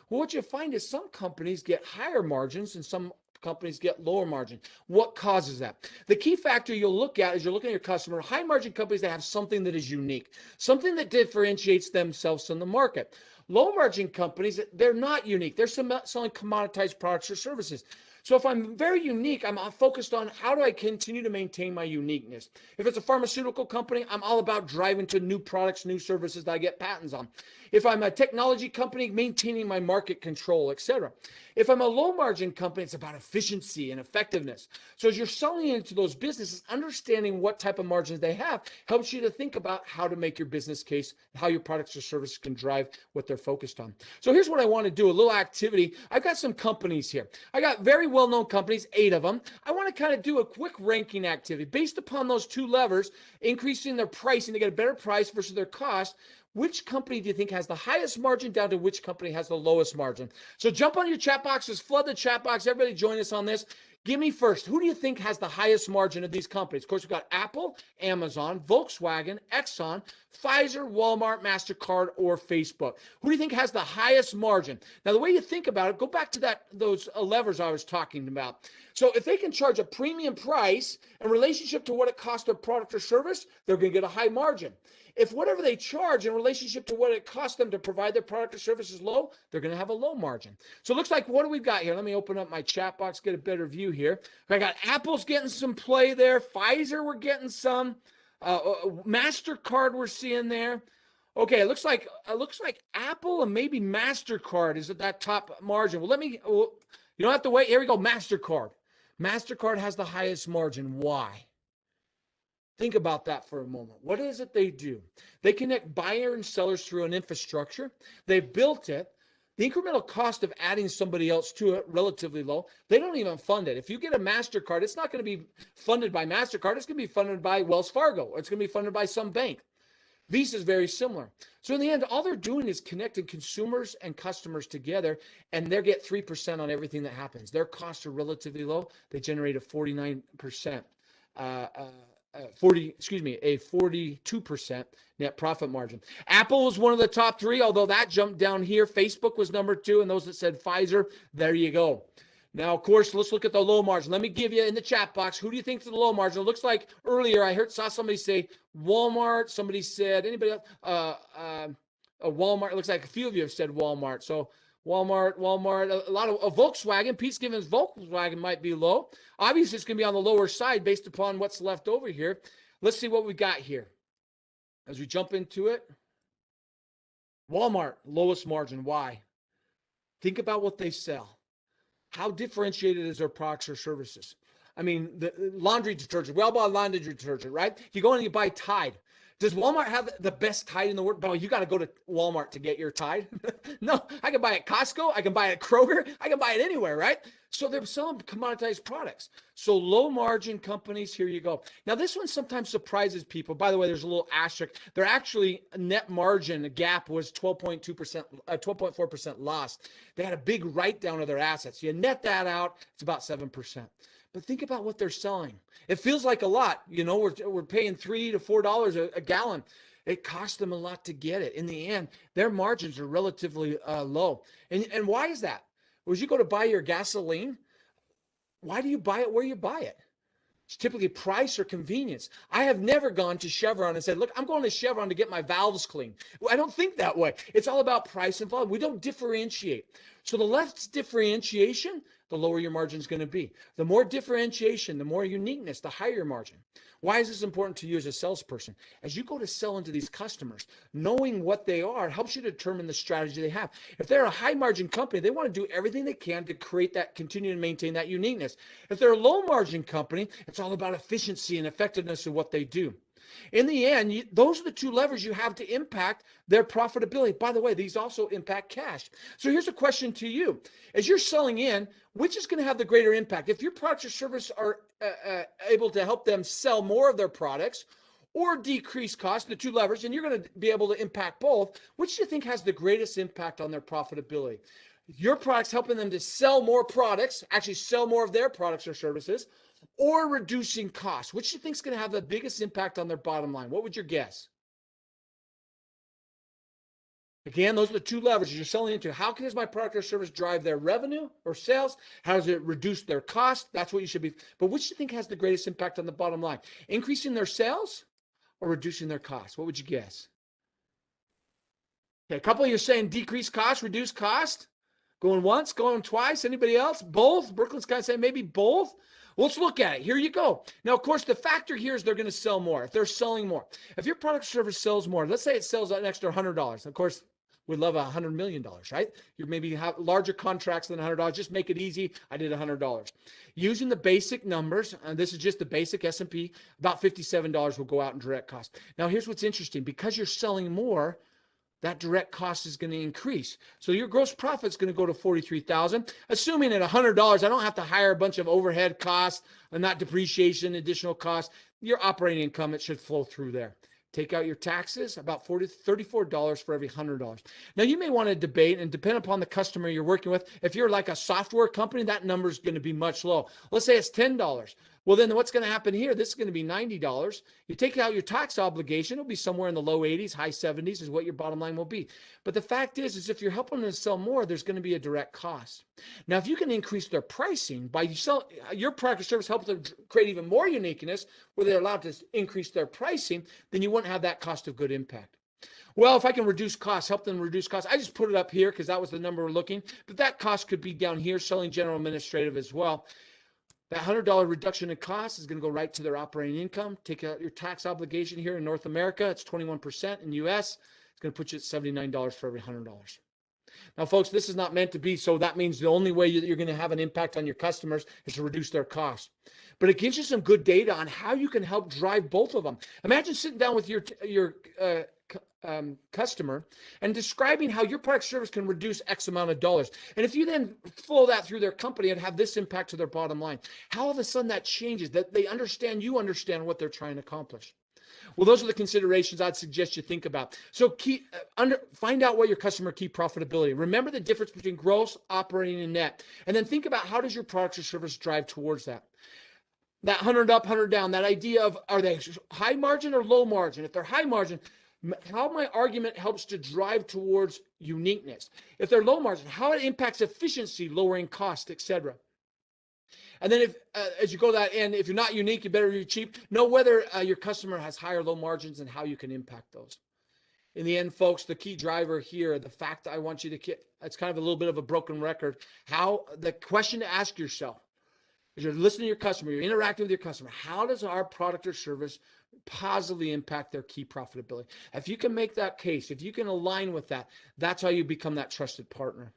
Well, what you find is some companies get higher margins and some companies get lower margin. What causes that? The key factor you'll look at is you're looking at your customer, high margin companies that have something that is unique, something that differentiates themselves in the market. Low margin companies, they're not unique. They're selling commoditized products or services. So if I'm very unique, I'm focused on how do I continue to maintain my uniqueness. If it's a pharmaceutical company, I'm all about driving to new products, new services that I get patents on. If I'm a technology company, maintaining my market control, etc. If I'm a low margin company, it's about efficiency and effectiveness. So as you're selling into those businesses, understanding what type of margins they have helps you to think about how to make your business case, how your products or services can drive what they're focused on. So here's what I want to do, a little activity. I've got some companies here. I got very well-known companies, 8 of them. I want to kind of do a quick ranking activity based upon those two levers, increasing their pricing to get a better price versus their cost. Which company do you think has the highest margin down to which company has the lowest margin? So jump on your chat boxes, flood the chat box. Everybody join us on this. Give me first. Who do you think has the highest margin of these companies? Of course, we've got Apple, Amazon, Volkswagen, Exxon, Pfizer, Walmart, MasterCard, or Facebook. Who do you think has the highest margin? Now, the way you think about it, go back to those levers I was talking about. So if they can charge a premium price in relationship to what it costs their product or service, they're going to get a high margin. If whatever they charge in relationship to what it costs them to provide their product or service is low, they're going to have a low margin. So it looks like, what do we got here? Let me open up my chat box, get a better view here. I got Apple's getting some play there. Pfizer, we're getting some. MasterCard, we're seeing there. Okay, it looks like Apple and maybe MasterCard is at that top margin. Well, you don't have to wait. Here we go, MasterCard. MasterCard has the highest margin. Why? Think about that for a moment. What is it they do? They connect buyer and sellers through an infrastructure. They've built it. The incremental cost of adding somebody else to it, relatively low. They don't even fund it. If you get a MasterCard, it's not going to be funded by MasterCard. It's going to be funded by Wells Fargo. Or it's going to be funded by some bank. Visa is very similar. So in the end, all they're doing is connecting consumers and customers together, and they get 3% on everything that happens. Their costs are relatively low. They generate a 49%. A 42% net profit margin. Apple was one of the top 3, although that jumped down here. Facebook was number 2, and those that said Pfizer, there you go. Now, of course, let's look at the low margin. Let me give you in the chat box, who do you think is the low margin? It looks like earlier I saw somebody say Walmart. Somebody said, anybody else? Walmart. It looks like a few of you have said Walmart. So Walmart, a lot of Volkswagen. Pete's giving Volkswagen might be low. Obviously, it's going to be on the lower side based upon what's left over here. Let's see what we got here. As we jump into it, Walmart, lowest margin. Why? Think about what they sell. How differentiated is their products or services? I mean, the laundry detergent. We all buy laundry detergent, right? You go in and you buy Tide. Does Walmart have the best Tide in the world? No, you got to go to Walmart to get your Tide. No, I can buy it at Costco. I can buy it at Kroger. I can buy it anywhere, right? So they're selling commoditized products. So low margin companies, here you go. Now this one sometimes surprises people. By the way, there's a little asterisk. Their actually net margin gap was 12.2%, 12.4% loss. They had a big write down of their assets. You net that out, it's about 7%. But think about what they're selling. It feels like a lot. You know, we're paying $3 to $4 a gallon. It costs them a lot to get it. In the end, their margins are relatively low. And why is that? Well, as you go to buy your gasoline, why do you buy it where you buy it? It's typically price or convenience. I have never gone to Chevron and said, look, I'm going to Chevron to get my valves clean. Well, I don't think that way. It's all about price and volume. We don't differentiate. So the less differentiation, the lower your margin is going to be. The more differentiation, the more uniqueness, the higher your margin. Why is this important to you as a salesperson? As you go to sell into these customers, knowing what they are helps you determine the strategy they have. If they're a high margin company, they want to do everything they can to create that, continue to maintain that uniqueness. If they're a low margin company, it's all about efficiency and effectiveness of what they do. In the end, those are the two levers you have to impact their profitability. By the way, these also impact cash. So here's a question to you. As you're selling in, which is going to have the greater impact? If your products or service are able to help them sell more of their products or decrease costs, the two levers, and you're going to be able to impact both, which do you think has the greatest impact on their profitability? Your products helping them to sell more products, actually sell more of their products or services, or reducing costs? Which do you think is going to have the biggest impact on their bottom line? What would your guess? Again, those are the two levers you're selling into. How does my product or service drive their revenue or sales? How does it reduce their cost? That's what you should be. But which do you think has the greatest impact on the bottom line? Increasing their sales or reducing their costs? What would you guess? Okay, a couple of you are saying decrease cost, reduce cost. Going once, going twice. Anybody else? Both? Brooklyn's kind of saying maybe both. Well, let's look at it. Here you go. Now, of course, the factor here is they're going to sell more. If they're selling more, if your product or service sells more, let's say it sells an extra $100. Of course, we'd love $100 million, right? You maybe have larger contracts than $100. Just make it easy. I did $100. Using the basic numbers, and this is just the basic S&P, about $57 will go out in direct cost. Now, here's what's interesting. Because you're selling more, that direct cost is going to increase. So your gross profit is going to go to $43,000. Assuming at $100, I don't have to hire a bunch of overhead costs and not depreciation, additional costs. Your operating income, it should flow through there. Take out your taxes, about $34 for every $100. Now, you may want to debate, and depend upon the customer you're working with. If you're like a software company, that number is going to be much low. Let's say it's $10. Well, then what's going to happen here? This is going to be $90. You take out your tax obligation, it'll be somewhere in the low 80s, high 70s is what your bottom line will be. But the fact is if you're helping them sell more, there's going to be a direct cost. Now, if you can increase their pricing by your product or service helps them create even more uniqueness where they're allowed to increase their pricing, then you wouldn't have that cost of good impact. Well, if I can reduce costs, help them reduce costs, I just put it up here because that was the number we're looking, but that cost could be down here, selling general administrative as well. That $100 reduction in cost is going to go right to their operating income. Take out your tax obligation here in North America. It's 21%. In US, it's going to put you at $79 for every $100. Now, folks, this is not meant to be, so that means the only way that you're going to have an impact on your customers is to reduce their costs. But it gives you some good data on how you can help drive both of them. Imagine sitting down with your customer and describing how your product service can reduce X amount of dollars. And if you then flow that through their company and have this impact to their bottom line, how all of a sudden that changes, that they understand, you understand what they're trying to accomplish. Well, those are the considerations I'd suggest you think about. So find out what your customer key profitability. Remember the difference between gross, operating, and net. And then think about how does your product or service drive towards that. That 100 up, 100 down, that idea of are they high margin or low margin? If they're high margin, how my argument helps to drive towards uniqueness. If they're low margin, how it impacts efficiency, lowering cost, etc. And then if as you go to that end, if you're not unique, you better be cheap. Know whether your customer has high or low margins and how you can impact those. In the end, folks, the key driver here, the fact I want you to get, it's kind of a little bit of a broken record. The question to ask yourself, as you're listening to your customer, you're interacting with your customer, how does our product or service positively impact their key profitability? If you can make that case, if you can align with that, that's how you become that trusted partner.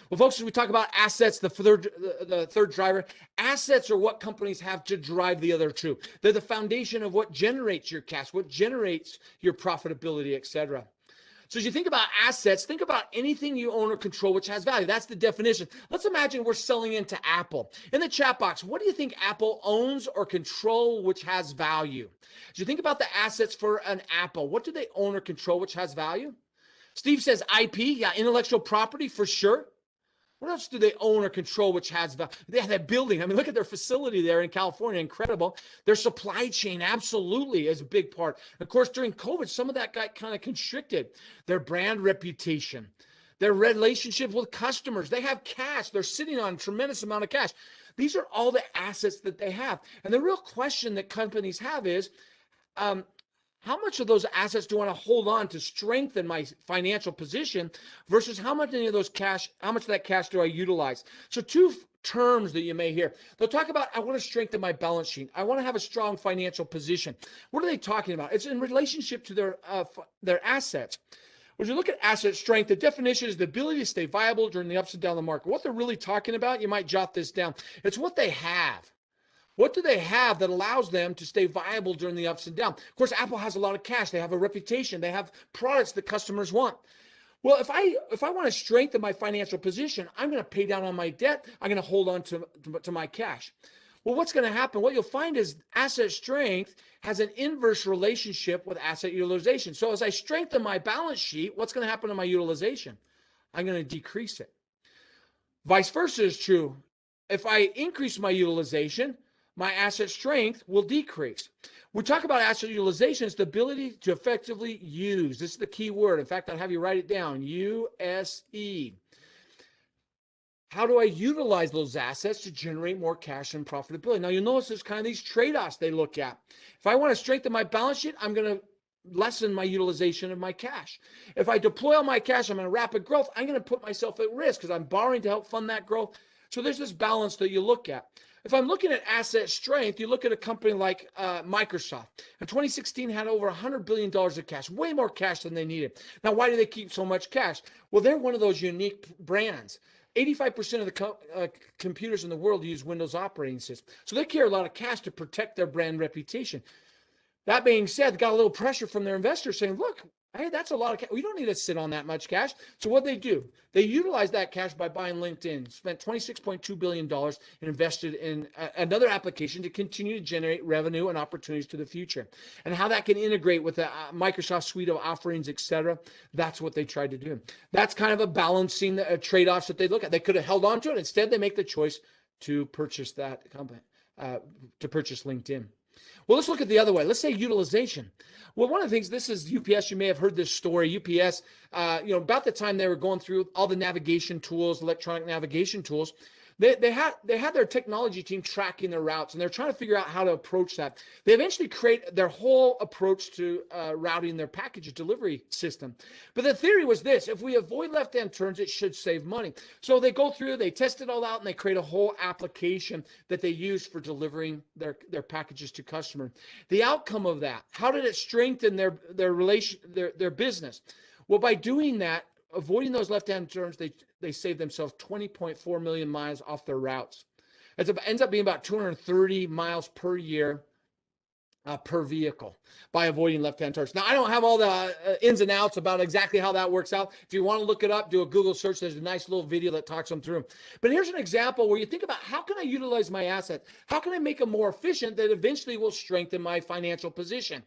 Well, folks, as we talk about assets, the third driver, assets are what companies have to drive the other two. They're the foundation of what generates your cash, what generates your profitability, etc. So as you think about assets, think about anything you own or control which has value. That's the definition. Let's imagine we're selling into Apple. In the chat box, what do you think Apple owns or control which has value? As you think about the assets for an Apple, what do they own or control which has value? Steve says IP, yeah, intellectual property for sure. What else do they own or control which has value? They have that building. I mean, look at their facility there in California. Incredible. Their supply chain absolutely is a big part. Of course, during COVID, some of that got kind of constricted. Their brand reputation, their relationship with customers. They have cash. They're sitting on a tremendous amount of cash. These are all the assets that they have. And the real question that companies have is, how how much of those assets do I want to hold on to strengthen my financial position versus how much of that cash do I utilize? So two terms that you may hear. They'll talk about, I want to strengthen my balance sheet. I want to have a strong financial position. What are they talking about? It's in relationship to their assets. When you look at asset strength, the definition is the ability to stay viable during the ups and downs of the market. What they're really talking about, you might jot this down. It's what they have. What do they have that allows them to stay viable during the ups and downs? Of course, Apple has a lot of cash. They have a reputation. They have products that customers want. Well, if I want to strengthen my financial position, I'm going to pay down on my debt. I'm going to hold on to my cash. Well, what's going to happen? What you'll find is asset strength has an inverse relationship with asset utilization. So as I strengthen my balance sheet, what's going to happen to my utilization? I'm going to decrease it. Vice versa is true. If I increase my utilization, my asset strength will decrease. We talk about asset utilization, it's the ability to effectively use. This is the key word. In fact, I'll have you write it down, USE. How do I utilize those assets to generate more cash and profitability? Now, you'll notice there's kind of these trade-offs they look at. If I want to strengthen my balance sheet, I'm going to lessen my utilization of my cash. If I deploy all my cash, I'm in rapid growth, I'm going to put myself at risk because I'm borrowing to help fund that growth. So there's this balance that you look at. If I'm looking at asset strength, you look at a company like Microsoft. In 2016, had over $100 billion of cash, way more cash than they needed. Now, why do they keep so much cash? Well, they're one of those unique brands. 85% of the computers in the world use Windows operating system. So they carry a lot of cash to protect their brand reputation. That being said, they got a little pressure from their investors saying, look, hey, that's a lot of cash. We don't need to sit on that much cash. So what they do, they utilize that cash by buying LinkedIn, spent $26.2 billion and invested in another application to continue to generate revenue and opportunities to the future. And how that can integrate with the Microsoft suite of offerings, et cetera, that's what they tried to do. That's kind of a balancing trade-offs that they look at. They could have held on to it. Instead, they make the choice to purchase that company, to purchase LinkedIn. Well, let's look at the other way. Let's say utilization. Well, one of the things, this is UPS. You may have heard this story. UPS, about the time they were going through all the navigation tools, electronic navigation tools, they had their technology team tracking their routes, and they're trying to figure out how to approach that. They eventually create their whole approach to routing their package delivery system. But the theory was this: if we avoid left-hand turns, it should save money. So they go through, they test it all out, and they create a whole application that they use for delivering their packages to customer. The outcome of that, how did it strengthen their business? Well, by doing that, avoiding those left-hand turns, they save themselves 20.4 million miles off their routes. It ends up being about 230 miles per year per vehicle by avoiding left-hand turns. Now, I don't have all the ins and outs about exactly how that works out. If you want to look it up, do a Google search. There's a nice little video that talks them through. But here's an example where you think about, how can I utilize my asset? How can I make them more efficient that eventually will strengthen my financial position?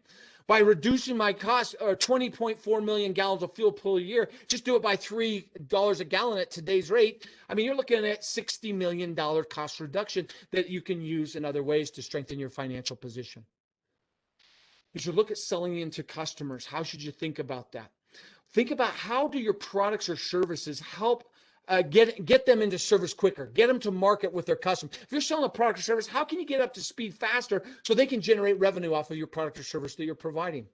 By reducing my cost, 20.4 million gallons of fuel per year, just do it by $3 a gallon at today's rate. I mean, you're looking at $60 million cost reduction that you can use in other ways to strengthen your financial position. You should look at selling into customers. How should you think about that? Think about, how do your products or services help get them into service quicker, get them to market with their customers. If you're selling a product or service, how can you get up to speed faster so they can generate revenue off of your product or service that you're providing?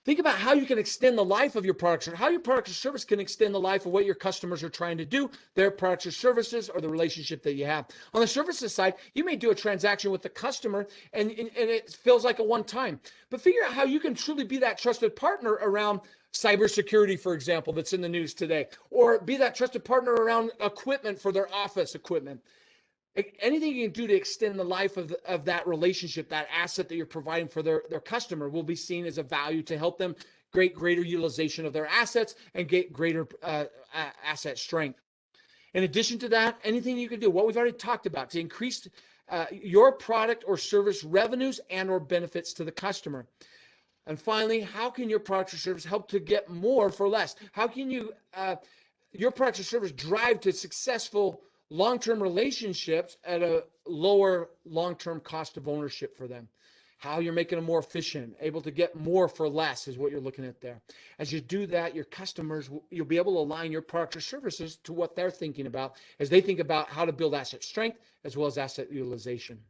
Think about how you can extend the life of your products, or how your product or service can extend the life of what your customers are trying to do, their products or services, or the relationship that you have. On the services side, you may do a transaction with the customer and it feels like a one-time, but figure out how you can truly be that trusted partner around cybersecurity, for example, that's in the news today, or be that trusted partner around equipment for their office equipment. Anything you can do to extend the life of that relationship, that asset that you're providing for their customer, will be seen as a value to help them get greater utilization of their assets and get greater asset strength. In addition to that, anything you can do, what we've already talked about, to increase your product or service revenues and or benefits to the customer. And finally, how can your product or service help to get more for less? How can your product or service drive to successful long-term relationships at a lower long-term cost of ownership for them? How you're making them more efficient, able to get more for less is what you're looking at there. As you do that, your customers, you'll be able to align your products or services to what they're thinking about as they think about how to build asset strength as well as asset utilization.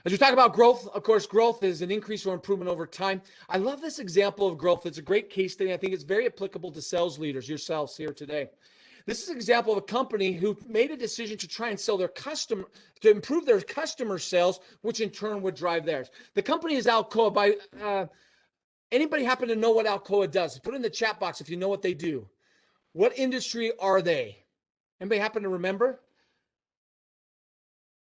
As we talk about growth, of course, growth is an increase or improvement over time. I love this example of growth. It's a great case study. I think it's very applicable to sales leaders, yourselves here today. This is an example of a company who made a decision to try and sell their customer, to improve their customer sales, which in turn would drive theirs. The company is Alcoa. Anybody happen to know what Alcoa does? Put it in the chat box if you know what they do. What industry are they? Anybody happen to remember?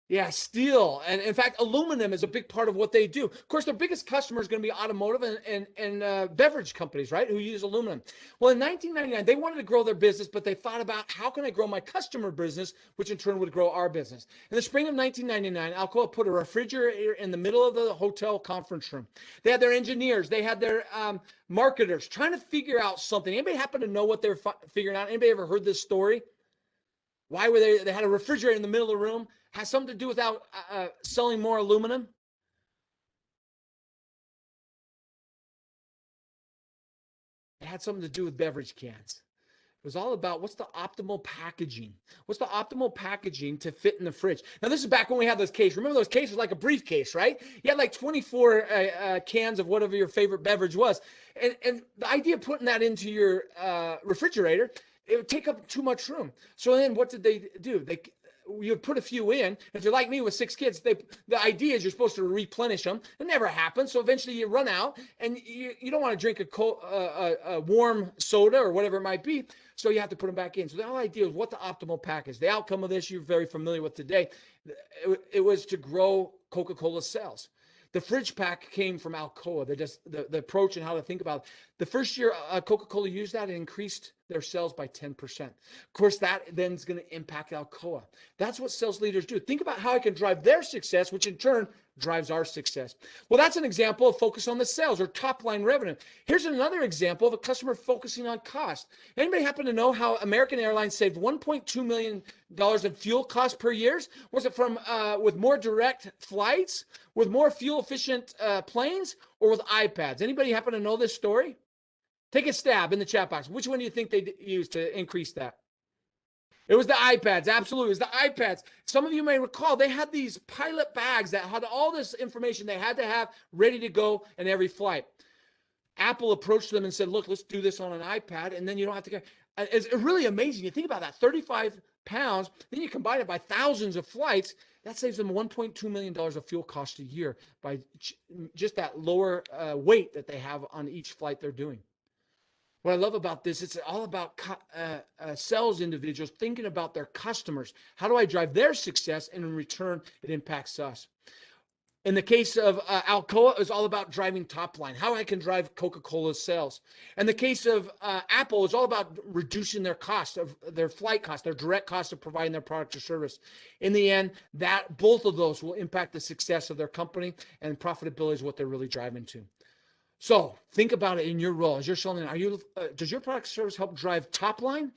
Yeah, steel. And in fact, aluminum is a big part of what they do. Of course, their biggest customer is going to be automotive and beverage companies, right, who use aluminum. Well, in 1999, they wanted to grow their business, but they thought about how can I grow my customer business, which in turn would grow our business. In the spring of 1999, Alcoa put a refrigerator in the middle of the hotel conference room. They had their engineers, they had their marketers trying to figure out something. Anybody happen to know what they're figuring out? Anybody ever heard this story? Why were they had a refrigerator in the middle of the room? Has something to do with selling more aluminum? It had something to do with beverage cans. It was all about what's the optimal packaging? What's the optimal packaging to fit in the fridge? Now, this is back when we had those cases. Remember those cases like a briefcase, right? You had like 24 cans of whatever your favorite beverage was. And the idea of putting that into your refrigerator, it would take up too much room. So then what did they do? You put a few in. If you're like me with 6 kids, the idea is you're supposed to replenish them. It never happens. So eventually you run out, and you don't want to drink a warm soda or whatever it might be. So you have to put them back in. So the whole idea is what the optimal pack is. The outcome of this you're very familiar with today. It was to grow Coca-Cola sales. The fridge pack came from Alcoa, the approach and how to think about it. The first year Coca-Cola used that, it increased their sales by 10%. Of course, that then is going to impact Alcoa. That's what sales leaders do. Think about how I can drive their success, which in turn drives our success. Well, that's an example of focus on the sales or top line revenue. Here's another example of a customer focusing on cost. Anybody happen to know how American Airlines saved $1.2 million in fuel costs per year? Was it from with more direct flights, with more fuel efficient planes, or with iPads? Anybody happen to know this story? Take a stab in the chat box. Which one do you think they used to increase that? It was the iPads. Absolutely. It was the iPads. Some of you may recall they had these pilot bags that had all this information they had to have ready to go in every flight. Apple approached them and said, look, let's do this on an iPad, and then you don't have to go. It's really amazing. You think about that, 35 pounds, then you combine it by thousands of flights. That saves them $1.2 million of fuel cost a year by just that lower weight that they have on each flight they're doing. What I love about this, it's all about sales individuals thinking about their customers. How do I drive their success? And in return, it impacts us. In the case of Alcoa, it's all about driving top line, how I can drive Coca-Cola's sales. In the case of Apple, it's all about reducing their cost of their flight cost, their direct cost of providing their product or service. In the end, both of those will impact the success of their company, and profitability is what they're really driving to. So think about it in your role as you're selling. Does your product or service help drive top line?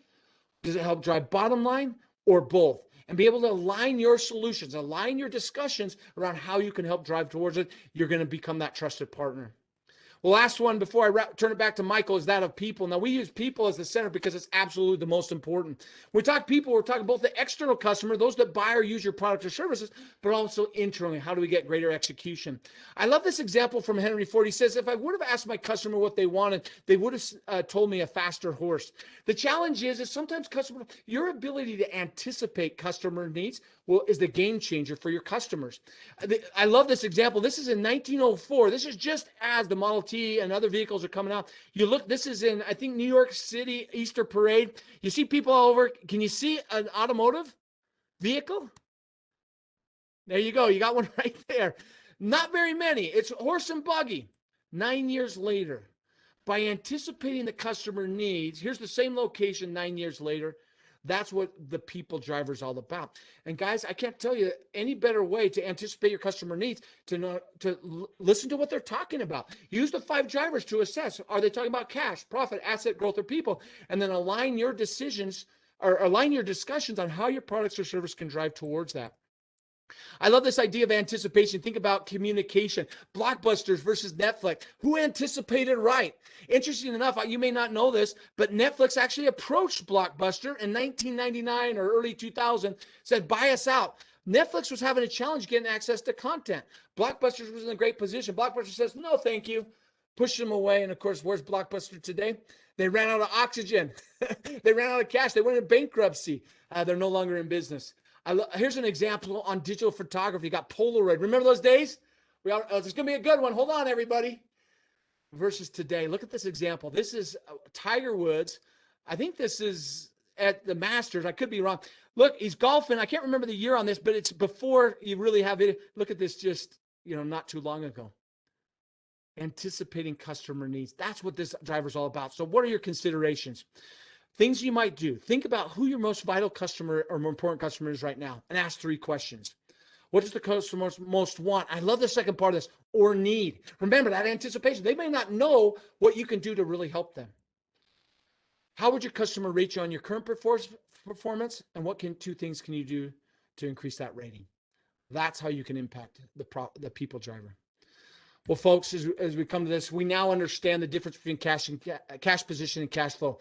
Does it help drive bottom line, or both? And be able to align your solutions, align your discussions around how you can help drive towards it. You're going to become that trusted partner. Well, last one before I turn it back to Michael is that of people. Now, we use people as the center because it's absolutely the most important. When we talk people, we're talking both the external customer, those that buy or use your product or services, but also internally. How do we get greater execution? I love this example from Henry Ford. He says, if I would have asked my customer what they wanted, they would have told me a faster horse. The challenge is sometimes your ability to anticipate customer needs is the game changer for your customers. I love this example. This is in 1904. This is just as the Model T and other vehicles are coming out. You look, this is in, I think, New York City, Easter Parade. You see people all over. Can you see an automotive vehicle? There you go. You got one right there. Not very many. It's horse and buggy. 9 years later, by anticipating the customer needs, here's the same location 9 years later. That's what the people driver is all about. And guys, I can't tell you any better way to anticipate your customer needs to listen to what they're talking about. Use the 5 drivers to assess. Are they talking about cash, profit, asset, growth, or people? And then align your decisions or align your discussions on how your products or service can drive towards that. I love this idea of anticipation. Think about communication. Blockbusters versus Netflix. Who anticipated right? Interesting enough, you may not know this, but Netflix actually approached Blockbuster in 1999 or early 2000, said, buy us out. Netflix was having a challenge getting access to content. Blockbuster was in a great position. Blockbuster says, no, thank you. Pushed them away. And of course, where's Blockbuster today? They ran out of oxygen. They ran out of cash. They went into bankruptcy. They're no longer in business. Here's an example on digital photography. You got Polaroid. Remember those days? There's going to be a good one. Hold on, everybody. Versus today. Look at this example. This is Tiger Woods. I think this is at the Masters. I could be wrong. Look, he's golfing. I can't remember the year on this, but it's before you really have it. Look at this just, not too long ago. Anticipating customer needs. That's what this driver is all about. So what are your considerations? Things you might do. Think about who your most vital customer or more important customer is right now and ask 3 questions. What does the customer most want? I love the second part of this, or need. Remember that anticipation. They may not know what you can do to really help them. How would your customer rate you on your current performance? And what 2 things can you do to increase that rating? That's how you can impact the people driver. Well, folks, as we come to this, we now understand the difference between cash position and cash flow.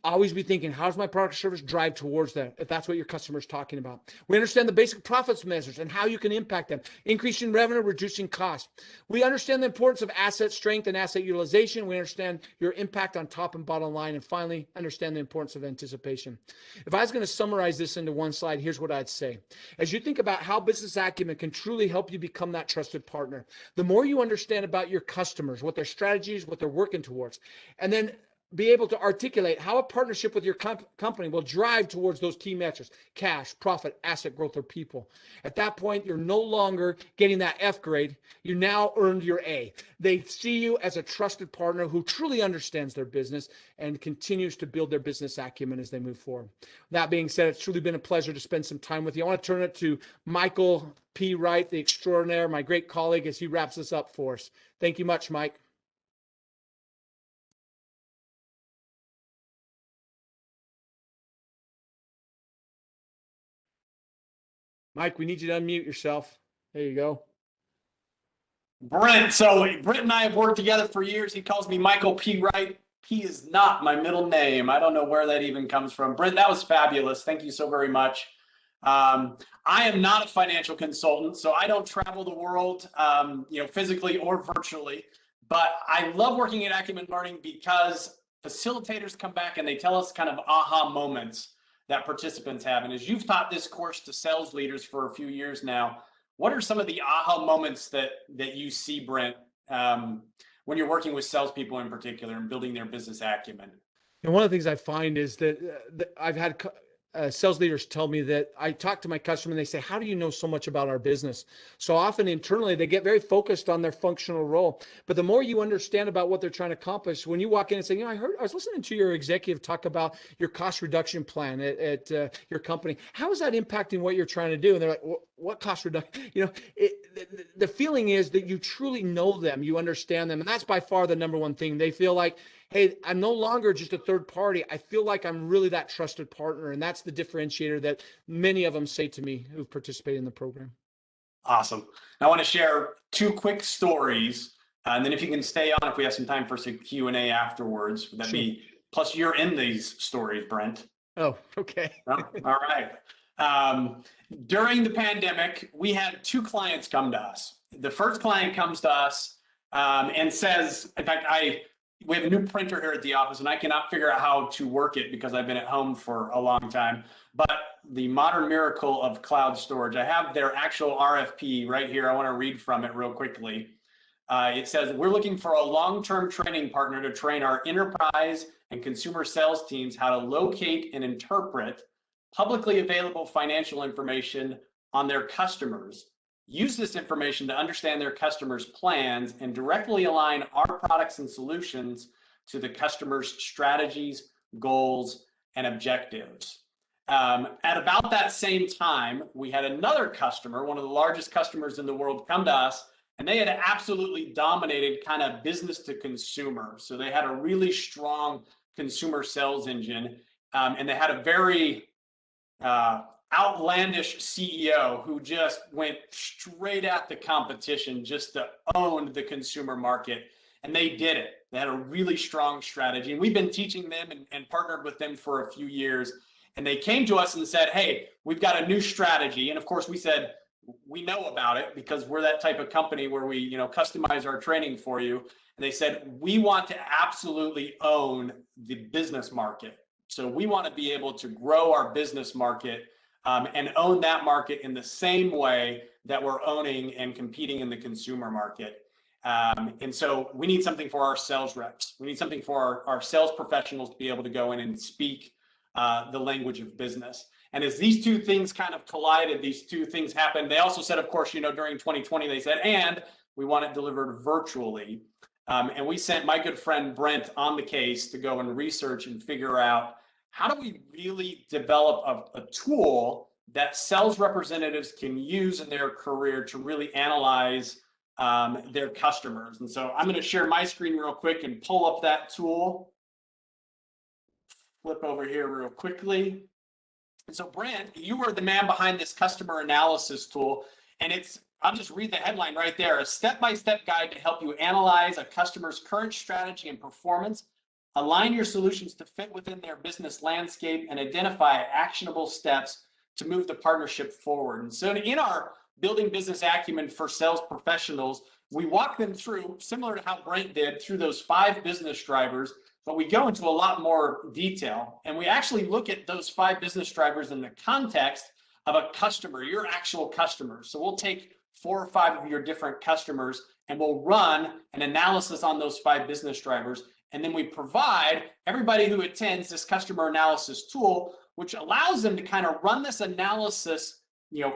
Always be thinking, how's my product or service drive towards that, if that's what your customer is talking about. We understand the basic profits measures and how you can impact them, increasing revenue, reducing cost. We understand the importance of asset strength and asset utilization. We understand your impact on top and bottom line. And finally, understand the importance of anticipation. If I was going to summarize this into one slide, here's what I'd say. As you think about how Business Acumen can truly help you become that trusted partner, the more you understand about your customers, what their strategies, what they're working towards, and then be able to articulate how a partnership with your company will drive towards those key metrics: cash, profit, asset growth, or people. At that point, you're no longer getting that F grade. You now earned your A. They see you as a trusted partner who truly understands their business and continues to build their business acumen as they move forward. That being said, it's truly been a pleasure to spend some time with you. I want to turn it to Michael P. Wright, the extraordinaire, my great colleague, as he wraps this up for us. Thank you much, Mike. Mike, we need you to unmute yourself. There you go. Brent, so Brent and I have worked together for years. He calls me Michael P. Wright. P is not my middle name. I don't know where that even comes from. Brent, that was fabulous. Thank you so very much. I am not a financial consultant, so I don't travel the world, physically or virtually. But I love working at Acumen Learning because facilitators come back and they tell us kind of aha moments that participants have. And as you've taught this course to sales leaders for a few years now, what are some of the aha moments that you see, Brent, when you're working with salespeople in particular and building their business acumen? And one of the things I find is that I've had sales leaders tell me that I talk to my customer and they say, how do you know so much about our business? So often internally, they get very focused on their functional role. But the more you understand about what they're trying to accomplish, when you walk in and say, I was listening to your executive talk about your cost reduction plan at your company. How is that impacting what you're trying to do? And they're like, what cost reduction? The feeling is that you truly know them, you understand them. And that's by far the number one thing. They feel like, hey, I'm no longer just a third party. I feel like I'm really that trusted partner. And that's the differentiator that many of them say to me who've participated in the program. Awesome. I want to share 2 quick stories. And then if you can stay on, if we have some time for some Q&A afterwards, that'd be, plus you're in these stories, Brent. Oh, okay. All right. During the pandemic, we had 2 clients come to us. The first client comes to us and says, in fact, we have a new printer here at the office and I cannot figure out how to work it because I've been at home for a long time. But the modern miracle of cloud storage, I have their actual RFP right here. I want to read from it real quickly. It says, we're looking for a long-term training partner to train our enterprise and consumer sales teams how to locate and interpret publicly available financial information on their customers. Use this information to understand their customers' plans and directly align our products and solutions to the customer's strategies, goals, and objectives. At about that same time, we had another customer, one of the largest customers in the world, come to us, and they had absolutely dominated kind of business to consumer. So they had a really strong consumer sales engine, and they had a very outlandish CEO who just went straight at the competition just to own the consumer market. And they did it. They had a really strong strategy. And we've been teaching them and partnered with them for a few years. And they came to us and said, hey, we've got a new strategy. And of course, we said, we know about it because we're that type of company where we, customize our training for you. And they said, we want to absolutely own the business market. So we want to be able to grow our business market and own that market in the same way that we're owning and competing in the consumer market. And so we need something for our sales reps. We need something for our sales professionals to be able to go in and speak the language of business. And as these two things kind of collided, these two things happened. They also said, of course, during 2020, they said, and we want it delivered virtually. And we sent my good friend Brent on the case to go and research and figure out how do we really develop a tool that sales representatives can use in their career to really analyze their customers. And so I'm going to share my screen real quick and pull up that tool. Flip over here real quickly. And so Brent, you were the man behind this customer analysis tool. And I'll just read the headline right there, a step-by-step guide to help you analyze a customer's current strategy and performance, align your solutions to fit within their business landscape, and identify actionable steps to move the partnership forward. And so in our Building Business Acumen for Sales Professionals, we walk them through, similar to how Brent did, through those 5 business drivers, but we go into a lot more detail. And we actually look at those 5 business drivers in the context of a customer, your actual customer. So we'll take 4 or 5 of your different customers and we'll run an analysis on those 5 business drivers. And then we provide everybody who attends this customer analysis tool, which allows them to kind of run this analysis,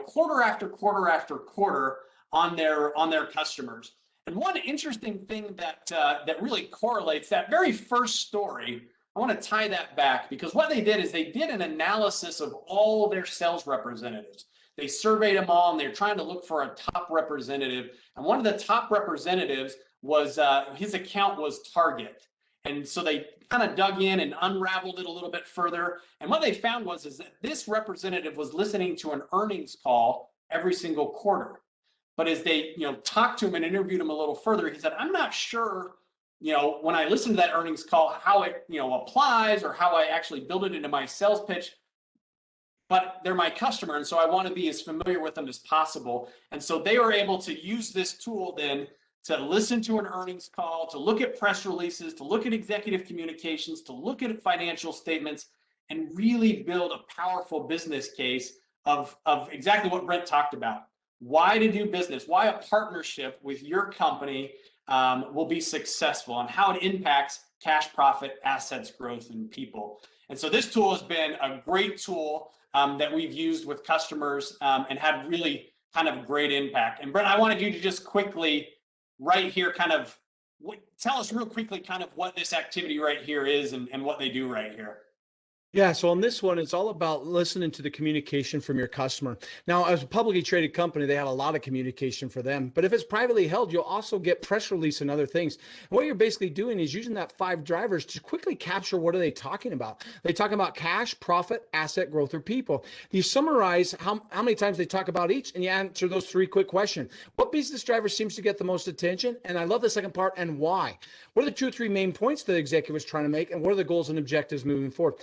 quarter after quarter after quarter on their customers. And one interesting thing that really correlates that very first story, I want to tie that back because what they did is they did an analysis of all their sales representatives. They surveyed them all and they're trying to look for a top representative. And one of the top representatives was his account was Target. And so they kind of dug in and unraveled it a little bit further. And what they found was that this representative was listening to an earnings call every single quarter. But as they, talked to him and interviewed him a little further, he said, I'm not sure, when I listen to that earnings call, how it, applies or how I actually build it into my sales pitch, but they're my customer. And so I want to be as familiar with them as possible. And so they were able to use this tool then to listen to an earnings call, to look at press releases, to look at executive communications, to look at financial statements, and really build a powerful business case of exactly what Brent talked about. Why to do business, why a partnership with your company will be successful, and how it impacts cash profit, assets, growth, and people. And so this tool has been a great tool that we've used with customers and had really kind of great impact. And Brent, I wanted you to just quickly right here tell us real quickly kind of what this activity right here is and what they do right here. Yeah, so on this one, it's all about listening to the communication from your customer. Now, as a publicly traded company, they have a lot of communication for them. But if it's privately held, you'll also get press release and other things. And what you're basically doing is using that 5 drivers to quickly capture what are they talking about. They talk about cash, profit, asset, growth, or people. You summarize how many times they talk about each, and you answer those 3 quick questions. What business driver seems to get the most attention? And I love the second part, and why? What are the 2 or 3 main points the executive is trying to make, and what are the goals and objectives moving forward?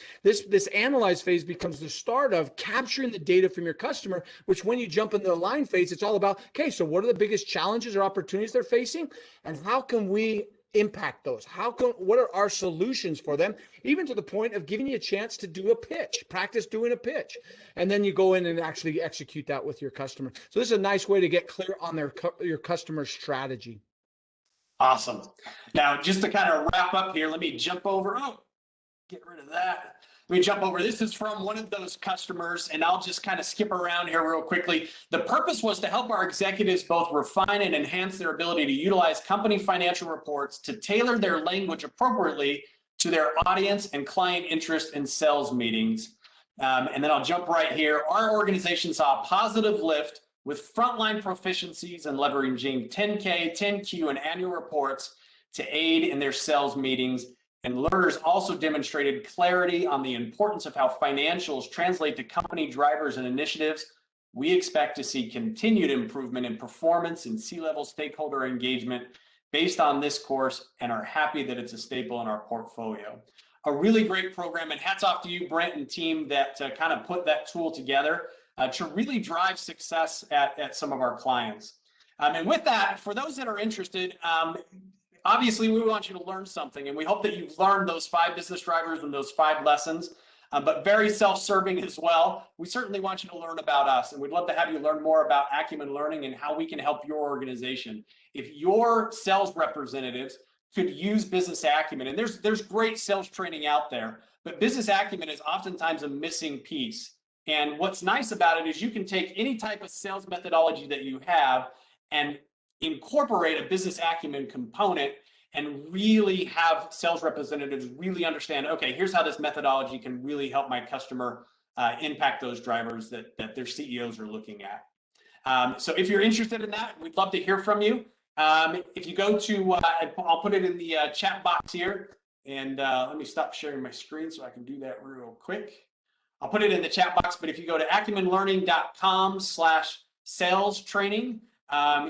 This analyze phase becomes the start of capturing the data from your customer, which when you jump into the line phase, it's all about, okay, so what are the biggest challenges or opportunities they're facing, and how can we impact those? What are our solutions for them, even to the point of giving you a chance to do a pitch, practice doing a pitch, and then you go in and actually execute that with your customer. So this is a nice way to get clear on your customer strategy. Awesome. Now, just to kind of wrap up here, let me jump over. Get rid of that. Let me jump over. This is from one of those customers, and I'll just kind of skip around here real quickly. The purpose was to help our executives both refine and enhance their ability to utilize company financial reports to tailor their language appropriately to their audience and client interest in sales meetings. And then I'll jump right here. Our organization saw a positive lift with frontline proficiencies and leveraging 10K, 10Q, and annual reports to aid in their sales meetings. And learners also demonstrated clarity on the importance of how financials translate to company drivers and initiatives. We expect to see continued improvement in performance and C-level stakeholder engagement based on this course, and are happy that it's a staple in our portfolio. A really great program, and hats off to you, Brent and team, that kind of put that tool together to really drive success at some of our clients. And with that, for those that are interested, obviously we want you to learn something, and we hope that you've learned those 5 business drivers and those 5 lessons, but very self-serving as well. We certainly want you to learn about us, and we'd love to have you learn more about Acumen Learning and how we can help your organization. If your sales representatives could use Business Acumen, and there's great sales training out there, but Business Acumen is oftentimes a missing piece. And what's nice about it is you can take any type of sales methodology that you have and incorporate a Business Acumen component and really have sales representatives really understand, okay, here's how this methodology can really help my customer impact those drivers that their CEOs are looking at. So if you're interested in that, we'd love to hear from you. If you go to, I'll put it in the chat box here, and let me stop sharing my screen so I can do that real quick. I'll put it in the chat box, but if you go to acumenlearning.com/sales training,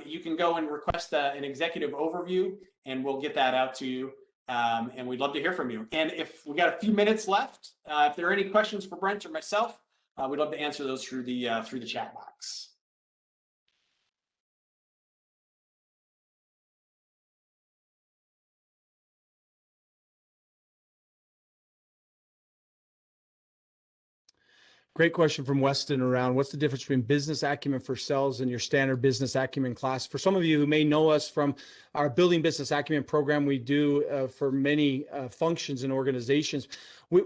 you can go and request an executive overview, and we'll get that out to you. And we'd love to hear from you. And if we got a few minutes left, if there are any questions for Brent or myself, we'd love to answer those through the chat box. Great question from Weston around what's the difference between business acumen for sales and your standard business acumen class. For some of you who may know us from our Building Business Acumen program we do for many functions and organizations,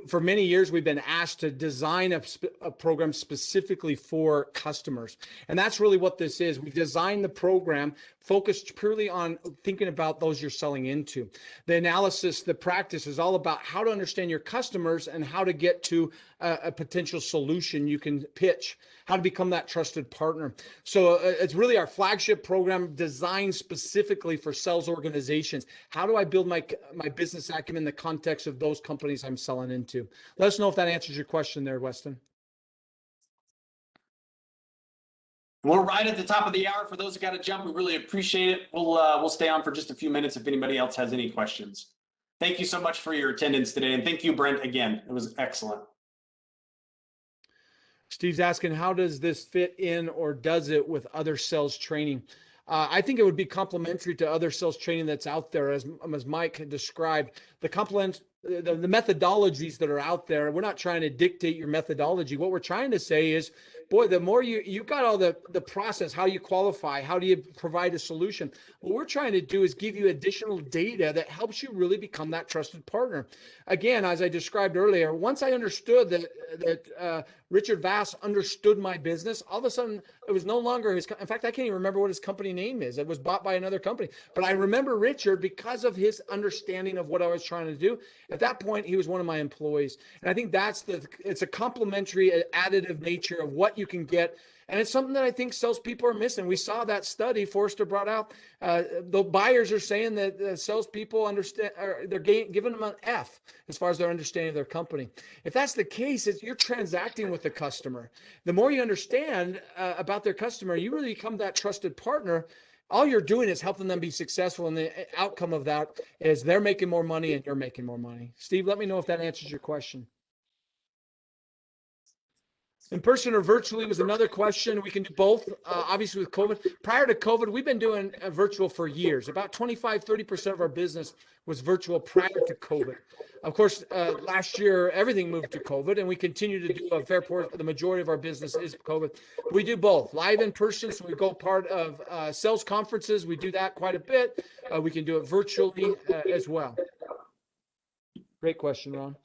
for many years we've been asked to design a program specifically for customers. And that's really what this is. We designed the program focused purely on thinking about those you're selling into. The analysis, the practice is all about how to understand your customers and how to get to a potential solution you can pitch, how to become that trusted partner. So it's really our flagship program designed specifically for sales organizations. How do I build my business acumen in the context of those companies I'm selling into? Let us know if that answers your question there, Weston. We're right at the top of the hour. For those who got to jump, we really appreciate it. We'll stay on for just a few minutes if anybody else has any questions. Thank you so much for your attendance today, and thank you, Brent, again. It was excellent. Steve's asking, how does this fit in, or does it, with other sales training? I think it would be complementary to other sales training that's out there, as Mike described. The methodologies that are out there, we're not trying to dictate your methodology. What we're trying to say is, boy, the more you've got all the process, how you qualify, how do you provide a solution. What we're trying to do is give you additional data that helps you really become that trusted partner. Again, as I described earlier, once I understood that Richard Vass understood my business, all of a sudden it was no longer his. In fact, I can't even remember what his company name is. It was bought by another company, but I remember Richard because of his understanding of what I was trying to do. At that point, he was one of my employees, and I think it's a complementary, additive nature of what you can get. And it's something that I think salespeople are missing. We saw that study Forrester brought out. The buyers are saying that the salespeople understand, they're giving them an F as far as their understanding of their company. If that's the case, you're transacting with the customer. The more you understand about their customer, you really become that trusted partner. All you're doing is helping them be successful, and the outcome of that is they're making more money and you're making more money. Steve, let me know if that answers your question. In person or virtually was another question. We can do both, obviously with COVID. Prior to COVID, we've been doing virtual for years. About 25-30% of our business was virtual prior to COVID. Of course, last year, everything moved to COVID, and we continue to do a fair portion. The majority of our business is COVID. We do both, live in person, so we go part of sales conferences. We do that quite a bit. We can do it virtually as well. Great question, Ron.